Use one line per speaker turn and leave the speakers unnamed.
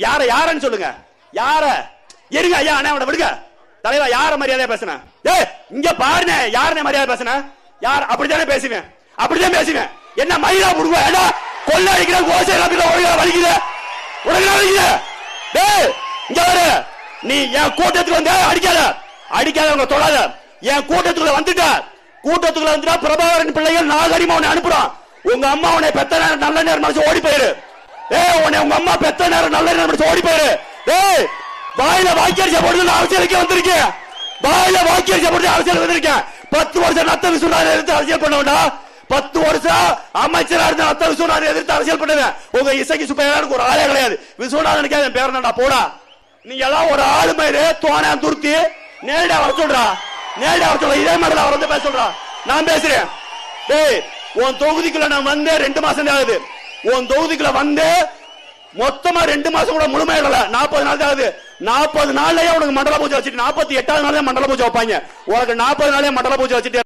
யாரன்னு சொல்லுங்க. யார இருங்க ஐயா, அண்ணா அவனை விடுங்க. தலைவா யார மரியாதையா பேசுன? இங்க பாருங்க, யாருன்னு மரியாதை பேசுன? யார்? அப்படித்தானே பேசுவேன், அப்படித்தான் பேசுவேன். என்ன மயிலா புடுங்க கொள்ள அடிக்கிற கோசை வலிக்குது வலிக்குது. இங்க வரு, நீ என் கூட்டத்துக்கு வந்து அடிக்காத அடிக்காத, உங்க தொடாத. என் கூட்டத்துக்குள்ள வந்துட்ட, கூட்டத்துக்குள்ள வந்துட்டா பிரபாகரன் பிள்ளைகள் நாகரிகமா உன்னை அனுப்புறான். உங்க அம்மா உன்னை பெத்த நேரம் நல்ல நேரம் மனசு ஓடி போயிரு. உன்னை உங்க அம்மா பெத்த நேரம் நல்ல நேரம் மனசு ஓடி போயிரு. வாயில வாக்கியரிசை போடுறது அரசியலுக்கு வந்திருக்கேன். வாயில வாக்கியரிசை போடுறது அரசியல் வந்திருக்கேன். 10 வருஷம் நத்த விசுவாசம் எதிர்த்து அரசியல் பண்ண வேண்டாம். 10 வருஷம் அமைச்சரா இருந்த நத்த விசுவாசம் எதிர்த்து அரசியல் பண்ணுவேன். உங்க இசைக்கு சுப்பையாருக்கு ஒரு ஆளே கிடையாது. விசுவநாதனுக்கு என் பேர் என்னடா போடா. நீங்க எல்லாம் ஒரு ஆளு மயிறு தோணா துருத்தி நேரடியா வர சொல்றா, நேரடியா வர சொல்ற. இதே மாதிரி அவர் வந்து பேச சொல்றா, நான் பேசுறேன். உன் தொகுதிக்குள்ள நான் வந்து 2 மாசம் தான் ஆகுது. உன் தொகுதிக்குள்ள வந்து மொத்தமா 2 மாசம் கூட முழுமையிடல, 40 நாள் தான் ஆகுது. 40 நாள்லயே உனக்கு மண்டல பூஜை வச்சுட்டு 48வது நாள் மண்டல பூஜை வைப்பாங்க. உனக்கு 40 நாளே மண்டல பூஜை வச்சுட்டு